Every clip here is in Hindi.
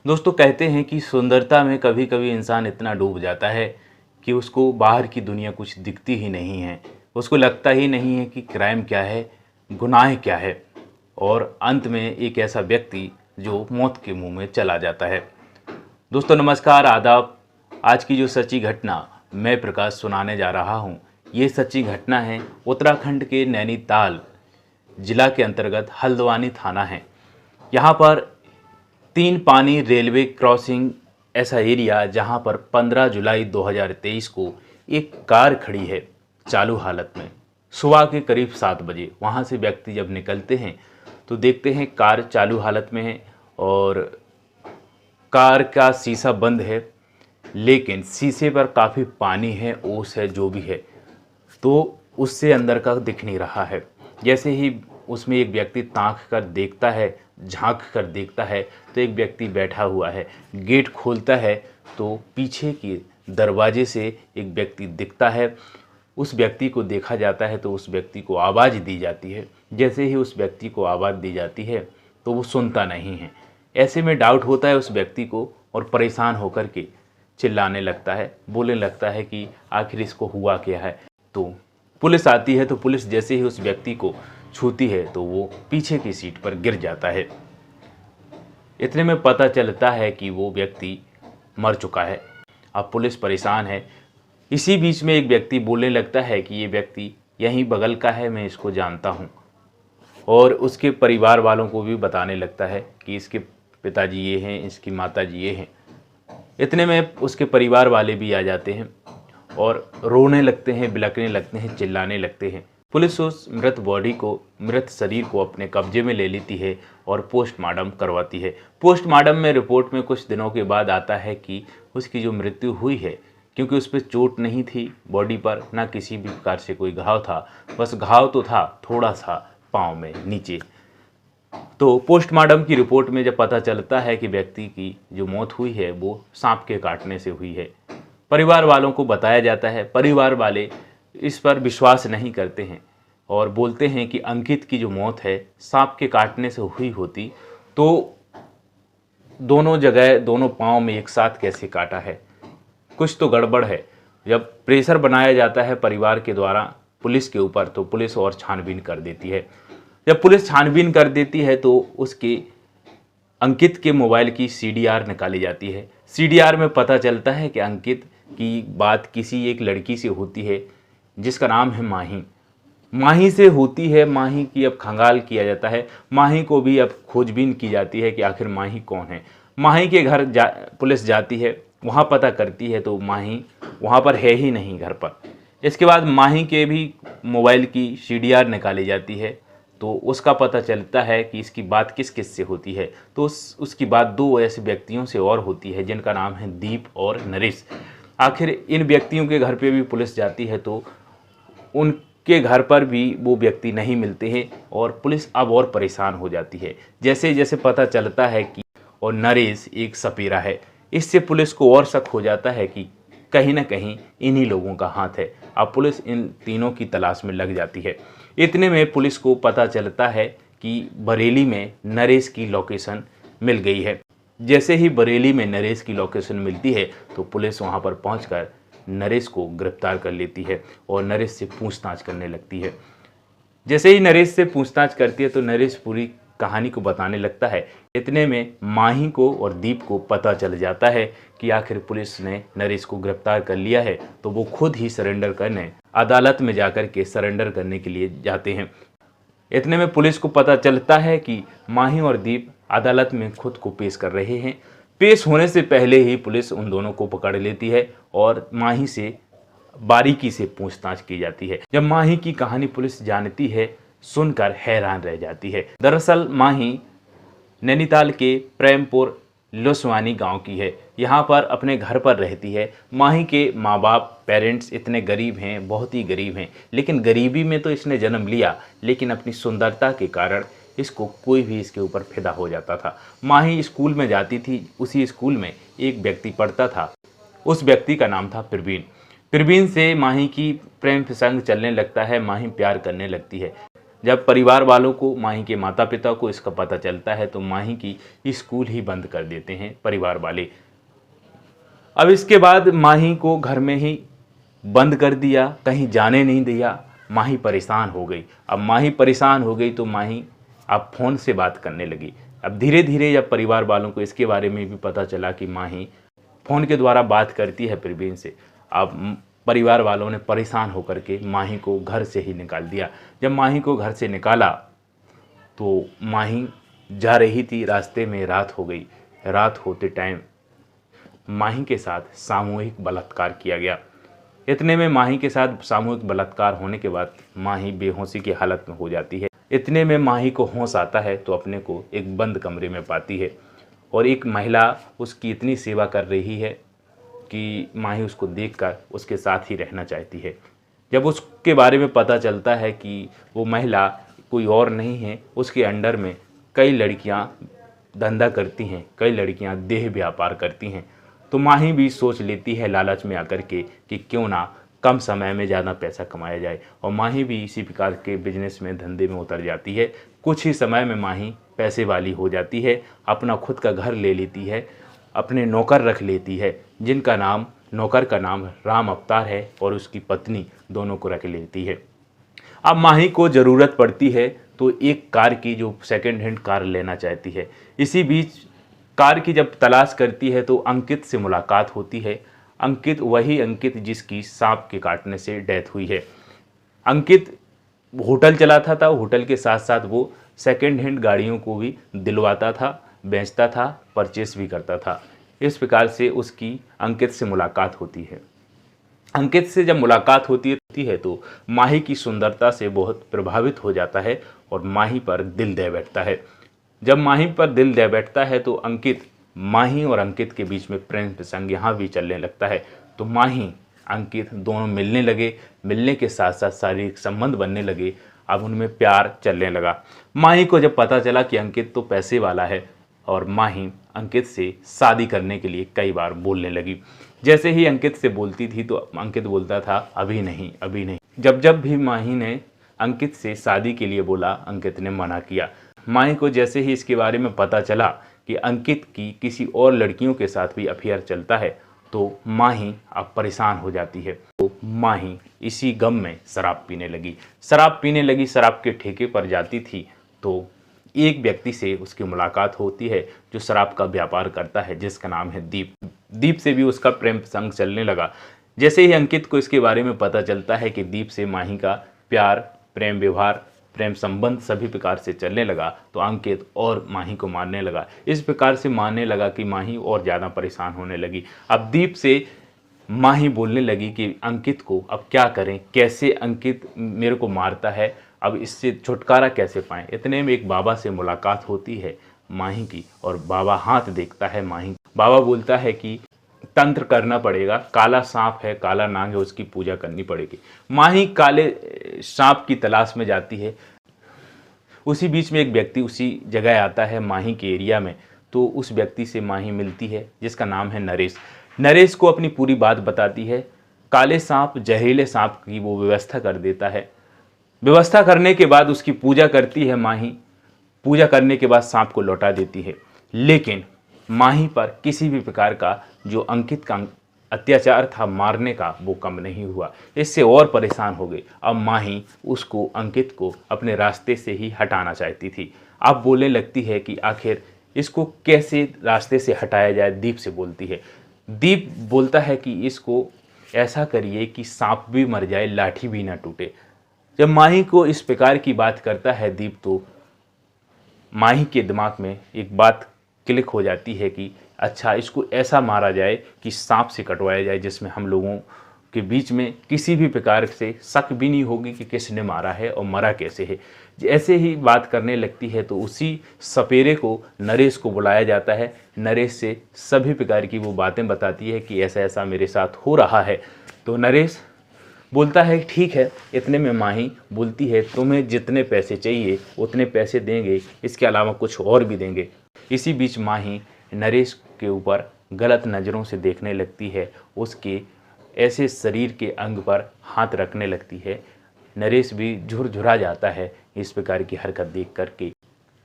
दोस्तों कहते हैं कि सुंदरता में कभी कभी इंसान इतना डूब जाता है कि उसको बाहर की दुनिया कुछ दिखती ही नहीं है। उसको लगता ही नहीं है कि क्राइम क्या है, गुनाह क्या है, और अंत में एक ऐसा व्यक्ति जो मौत के मुंह में चला जाता है। दोस्तों नमस्कार, आदाब। आज की जो सच्ची घटना मैं प्रकाश सुनाने जा रहा हूँ, ये सच्ची घटना है उत्तराखंड के नैनीताल जिला के अंतर्गत हल्द्वानी थाना है। यहाँ पर तीन पानी रेलवे क्रॉसिंग ऐसा एरिया जहां पर 15 जुलाई 2023 को एक कार खड़ी है चालू हालत में। सुबह के करीब 7 बजे वहां से व्यक्ति जब निकलते हैं तो देखते हैं कार चालू हालत में है और कार का शीशा बंद है, लेकिन शीशे पर काफ़ी पानी है, ओस है, जो भी है, तो उससे अंदर का दिख नहीं रहा है। जैसे ही उसमें एक व्यक्ति ताक कर देखता है, झांक कर देखता है, तो एक व्यक्ति बैठा हुआ है। गेट खोलता है तो पीछे के दरवाजे से एक व्यक्ति दिखता है। उस व्यक्ति को देखा जाता है तो उस व्यक्ति को आवाज़ दी जाती है। जैसे ही उस व्यक्ति को आवाज़ दी जाती है तो वो सुनता नहीं है। ऐसे में डाउट होता है उस व्यक्ति को और परेशान होकर के चिल्लाने लगता है, बोलने लगता है कि आखिर इसको हुआ क्या है। तो पुलिस आती है तो पुलिस जैसे ही उस व्यक्ति को छूती है तो वो पीछे की सीट पर गिर जाता है। इतने में पता चलता है कि वो व्यक्ति मर चुका है। अब पुलिस परेशान है। इसी बीच में एक व्यक्ति बोलने लगता है कि ये व्यक्ति यहीं बगल का है, मैं इसको जानता हूँ, और उसके परिवार वालों को भी बताने लगता है कि इसके पिताजी ये हैं, इसकी माताजी ये हैं। इतने में उसके परिवार वाले भी आ जाते हैं और रोने लगते हैं, बिलखने लगते हैं, चिल्लाने लगते हैं। पुलिस उस मृत बॉडी को, मृत शरीर को अपने कब्जे में ले लेती है और पोस्टमार्टम करवाती है। पोस्टमार्टम में रिपोर्ट में कुछ दिनों के बाद आता है कि उसकी जो मृत्यु हुई है, क्योंकि उस पर चोट नहीं थी बॉडी पर, ना किसी भी प्रकार से कोई घाव था, बस घाव तो था थोड़ा सा पाँव में नीचे। तो पोस्टमार्टम की रिपोर्ट में जब पता चलता है कि व्यक्ति की जो मौत हुई है वो सांप के काटने से हुई है, परिवार वालों को बताया जाता है। परिवार वाले इस पर विश्वास नहीं करते हैं और बोलते हैं कि अंकित की जो मौत है सांप के काटने से हुई होती तो दोनों जगह, दोनों पाँव में एक साथ कैसे काटा है, कुछ तो गड़बड़ है। जब प्रेशर बनाया जाता है परिवार के द्वारा पुलिस के ऊपर तो पुलिस और छानबीन कर देती है। जब पुलिस छानबीन कर देती है तो उसके अंकित के मोबाइल की सीडीआर निकाली जाती है। सीडीआर में पता चलता है कि अंकित की बात किसी एक लड़की से होती है जिसका नाम है माही। माही से होती है। माही की अब खंगाल किया जाता है। माही को भी अब खोजबीन की जाती है कि आखिर माही कौन है। माही के घर पुलिस जाती है, वहाँ पता करती है तो माही वहाँ पर है ही नहीं घर पर। इसके बाद माही के भी मोबाइल की सीडीआर निकाली जाती है तो उसका पता चलता है कि इसकी बात किस किस से होती है। तो उसकी बात दो ऐसे व्यक्तियों से और होती है जिनका नाम है दीप और नरेश। आखिर इन व्यक्तियों के घर पे भी पुलिस जाती है तो उनके घर पर भी वो व्यक्ति नहीं मिलते हैं और पुलिस अब और परेशान हो जाती है। जैसे जैसे पता चलता है कि और नरेश एक सपेरा है, इससे पुलिस को और शक हो जाता है कि कहीं ना कहीं इन्हीं लोगों का हाथ है। अब पुलिस इन तीनों की तलाश में लग जाती है। इतने में पुलिस को पता चलता है कि बरेली में नरेश की लोकेशन मिल गई है। जैसे ही बरेली में नरेश की लोकेशन मिलती है तो पुलिस वहां पर पहुंचकर नरेश को गिरफ्तार कर लेती है और नरेश से पूछताछ करने लगती है। जैसे ही नरेश से पूछताछ करती है तो नरेश पूरी कहानी को बताने लगता है। इतने में माही को और दीप को पता चल जाता है कि आखिर पुलिस ने नरेश को गिरफ्तार कर लिया है, तो वो खुद ही सरेंडर करने अदालत में जाकर के सरेंडर करने के लिए जाते हैं। इतने में पुलिस को पता चलता है कि माही और दीप अदालत में खुद को पेश कर रहे हैं। पेश होने से पहले ही पुलिस उन दोनों को पकड़ लेती है और माही से बारीकी से पूछताछ की जाती है। जब माही की कहानी पुलिस जानती है, सुनकर हैरान रह जाती है। दरअसल माही नैनीताल के प्रेमपुर लोसवानी गांव की है। यहाँ पर अपने घर पर रहती है। माही के माँ बाप, पेरेंट्स इतने गरीब हैं, बहुत ही गरीब हैं, लेकिन गरीबी में तो इसने जन्म लिया, लेकिन अपनी सुंदरता के कारण इसको कोई भी इसके ऊपर फिदा हो जाता था। माही स्कूल में जाती थी, उसी स्कूल में एक व्यक्ति पढ़ता था। उस व्यक्ति का नाम था प्रवीण से माही की प्रेम प्रसंग चलने लगता है। माही प्यार करने लगती है। जब परिवार वालों को, माही के माता पिता को इसका पता चलता है तो माही की स्कूल ही बंद कर देते हैं परिवार वाले। अब इसके बाद माही को घर में ही बंद कर दिया, कहीं जाने नहीं दिया। माही परेशान हो गई। अब माही परेशान हो गई तो माही अब फ़ोन से बात करने लगी। अब धीरे धीरे जब परिवार वालों को इसके बारे में भी पता चला कि माही फ़ोन के द्वारा बात करती है प्रवीण से, अब परिवार वालों ने परेशान होकर के माही को घर से ही निकाल दिया। जब माही को घर से निकाला तो माही जा रही थी, रास्ते में रात हो गई। रात होते टाइम माही के साथ सामूहिक बलात्कार किया गया। इतने में माही के साथ सामूहिक बलात्कार होने के बाद माही बेहोशी की हालत में हो जाती है। इतने में माही को होश आता है तो अपने को एक बंद कमरे में पाती है और एक महिला उसकी इतनी सेवा कर रही है कि माही उसको देखकर उसके साथ ही रहना चाहती है। जब उसके बारे में पता चलता है कि वो महिला कोई और नहीं है, उसके अंडर में कई लड़कियां धंधा करती हैं, कई लड़कियां देह व्यापार करती हैं, तो माही भी सोच लेती है लालच में आकर के कि क्यों ना कम समय में ज़्यादा पैसा कमाया जाए, और माही भी इसी प्रकार के बिजनेस में, धंधे में उतर जाती है। कुछ ही समय में माही पैसे वाली हो जाती है, अपना खुद का घर ले लेती है, अपने नौकर रख लेती है, जिनका नाम, नौकर का नाम राम अवतार है, और उसकी पत्नी, दोनों को रख लेती है। अब माही को ज़रूरत पड़ती है तो एक कार की, जो सेकंड हैंड कार लेना चाहती है। इसी बीच कार की जब तलाश करती है तो अंकित से मुलाकात होती है। अंकित वही अंकित जिसकी सांप के काटने से डेथ हुई है। अंकित होटल चलाता था, होटल के साथ साथ वो सेकंड हैंड गाड़ियों को भी दिलवाता था, बेचता था, परचेस भी करता था। इस प्रकार से उसकी अंकित से मुलाकात होती है। अंकित से जब मुलाकात होती है तो माही की सुंदरता से बहुत प्रभावित हो जाता है और माही पर दिल दे बैठता है। जब माही पर दिल दे बैठता है तो अंकित, माही और अंकित के बीच में प्रेम प्रसंग यहाँ भी चलने लगता है। तो माही, अंकित दोनों मिलने लगे। मिलने के साथ साथ शारीरिक संबंध बनने लगे। अब उनमें प्यार चलने लगा। माही को जब पता चला कि अंकित तो पैसे वाला है, और माही अंकित से शादी करने के लिए कई बार बोलने लगी। जैसे ही अंकित से बोलती थी तो अंकित बोलता था अभी नहीं, अभी नहीं। जब जब भी माही ने अंकित से शादी के लिए बोला, अंकित ने मना किया। माही को जैसे ही इसके बारे में पता चला कि अंकित की किसी और लड़कियों के साथ भी अफेयर चलता है तो माही अब परेशान हो जाती है। तो माही इसी गम में शराब पीने लगी। शराब के ठेके पर जाती थी तो एक व्यक्ति से उसकी मुलाकात होती है जो शराब का व्यापार करता है, जिसका नाम है दीप। दीप से भी उसका प्रेम प्रसंग चलने लगा। जैसे ही अंकित को इसके बारे में पता चलता है कि दीप से माही का प्यार, प्रेम व्यवहार, प्रेम संबंध सभी प्रकार से चलने लगा तो अंकित और माही को मारने लगा। इस प्रकार से मारने लगा कि माही और ज़्यादा परेशान होने लगी। अब दीप से माही बोलने लगी कि अंकित को अब क्या करें, कैसे अंकित मेरे को मारता है, अब इससे छुटकारा कैसे पाएं। इतने में एक बाबा से मुलाकात होती है माही की, और बाबा हाथ देखता है माही। बाबा बोलता है कि तंत्र करना पड़ेगा, काला सांप है, काला नाग है, उसकी पूजा करनी पड़ेगी। माही काले सांप की तलाश में जाती है। उसी बीच में एक व्यक्ति उसी जगह आता है माही के एरिया में, तो उस व्यक्ति से माही मिलती है जिसका नाम है नरेश। नरेश को अपनी पूरी बात बताती है। काले सांप, जहरीले सांप की वो व्यवस्था कर देता है। व्यवस्था करने के बाद उसकी पूजा करती है माही। पूजा करने के बाद सांप को लौटा देती है। लेकिन माही पर किसी भी प्रकार का जो अंकित का अत्याचार था मारने का, वो कम नहीं हुआ। इससे और परेशान हो गई। अब माही उसको, अंकित को अपने रास्ते से ही हटाना चाहती थी। अब बोलने लगती है कि आखिर इसको कैसे रास्ते से हटाया जाए। दीप से बोलती है। दीप बोलता है कि इसको ऐसा करिए कि सांप भी मर जाए, लाठी भी ना टूटे। जब माही को इस प्रकार की बात करता है दीप, तो माही के दिमाग में एक बात क्लिक हो जाती है कि अच्छा, इसको ऐसा मारा जाए कि सांप से कटवाया जाए, जिसमें हम लोगों के बीच में किसी भी प्रकार से शक भी नहीं होगी कि किसने मारा है और मरा कैसे है। ऐसे ही बात करने लगती है तो उसी सपेरे को, नरेश को बुलाया जाता है। नरेश से सभी प्रकार की वो बातें बताती है कि ऐसा ऐसा मेरे साथ हो रहा है। तो नरेश बोलता है ठीक है। इतने में माही बोलती है तुम्हें जितने पैसे चाहिए उतने पैसे देंगे, इसके अलावा कुछ और भी देंगे। इसी बीच माही नरेश के ऊपर गलत नज़रों से देखने लगती है, उसके ऐसे शरीर के अंग पर हाथ रखने लगती है। नरेश भी झुरझुरा जाता है इस प्रकार की हरकत देख करके।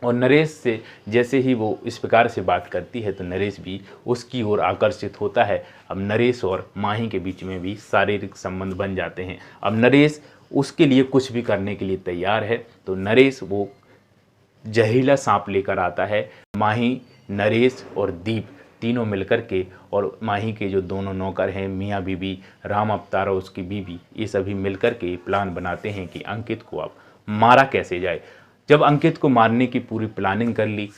और नरेश से जैसे ही वो इस प्रकार से बात करती है तो नरेश भी उसकी ओर आकर्षित होता है। अब नरेश और माही के बीच में भी शारीरिक संबंध बन जाते हैं। अब नरेश उसके लिए कुछ भी करने के लिए तैयार है। तो नरेश वो जहरीला सांप लेकर आता है। माही, नरेश और दीप तीनों मिलकर के, और माही के जो दोनों नौकर हैं मियाँ बीबी, राम अवतार और उसकी बीबी, ये सभी मिलकर के प्लान बनाते हैं कि अंकित को अब मारा कैसे जाए। जब अंकित को मारने की पूरी प्लानिंग कर ली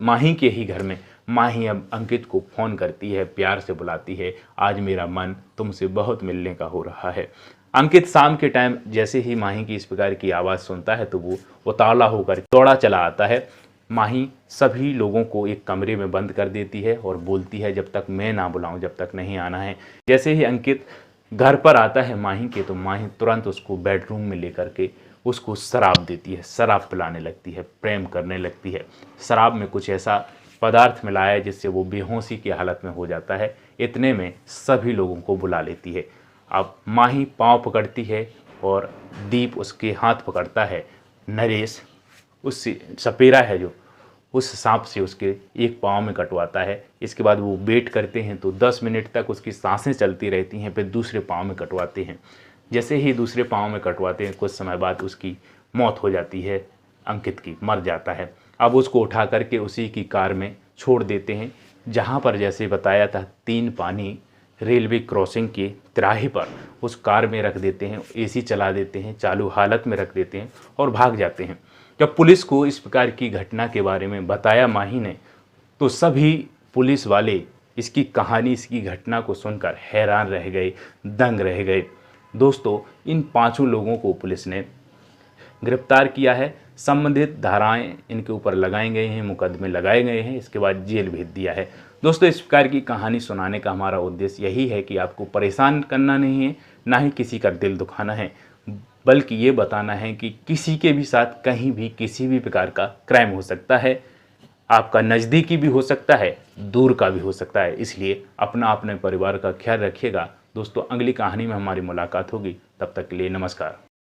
माही के ही घर में, माही अब अंकित को फ़ोन करती है, प्यार से बुलाती है, आज मेरा मन तुमसे बहुत मिलने का हो रहा है। अंकित शाम के टाइम जैसे ही माही की इस प्रकार की आवाज़ सुनता है तो वो उतावला होकर दौड़ा चला आता है। माही सभी लोगों को एक कमरे में बंद कर देती है और बोलती है, जब तक मैं ना बुलाऊं जब तक नहीं आना है। जैसे ही अंकित घर पर आता है माही के, तो माही तुरंत उसको बेडरूम में लेकर के उसको शराब देती है, शराब पिलाने लगती है, प्रेम करने लगती है। शराब में कुछ ऐसा पदार्थ मिलाया है जिससे वो बेहोशी की हालत में हो जाता है। इतने में सभी लोगों को बुला लेती है। अब माही पाँव पकड़ती है और दीप उसके हाथ पकड़ता है। नरेश उससे सपेरा है जो, उस सांप से उसके एक पाँव में कटवाता है। इसके बाद वो वेट करते हैं तो 10 मिनट तक उसकी सांसें चलती रहती हैं, फिर दूसरे पाँव में कटवाते हैं। जैसे ही दूसरे पाँव में कटवाते हैं कुछ समय बाद उसकी मौत हो जाती है, अंकित की, मर जाता है। अब उसको उठा करके उसी की कार में छोड़ देते हैं, जहाँ पर जैसे बताया था 3 पानी रेलवे क्रॉसिंग के तिराहे पर उस कार में रख देते हैं, एसी चला देते हैं, चालू हालत में रख देते हैं और भाग जाते हैं। जब पुलिस को इस प्रकार की घटना के बारे में बताया माही ने, तो सभी पुलिस वाले इसकी कहानी, इसकी घटना को सुनकर हैरान रह गए, दंग रह गए। दोस्तों, इन 5 लोगों को पुलिस ने गिरफ्तार किया है। संबंधित धाराएं इनके ऊपर लगाए गए हैं, मुकदमे लगाए गए हैं, इसके बाद जेल भेज दिया है। दोस्तों, इस प्रकार की कहानी सुनाने का हमारा उद्देश्य यही है कि आपको परेशान करना नहीं है, ना ही किसी का दिल दुखाना है, बल्कि ये बताना है कि किसी के भी साथ कहीं भी किसी भी प्रकार का क्राइम हो सकता है। आपका नज़दीकी भी हो सकता है, दूर का भी हो सकता है। इसलिए अपने परिवार का ख्याल रखिएगा। दोस्तों, अगली कहानी में हमारी मुलाकात होगी। तब तक के लिए नमस्कार।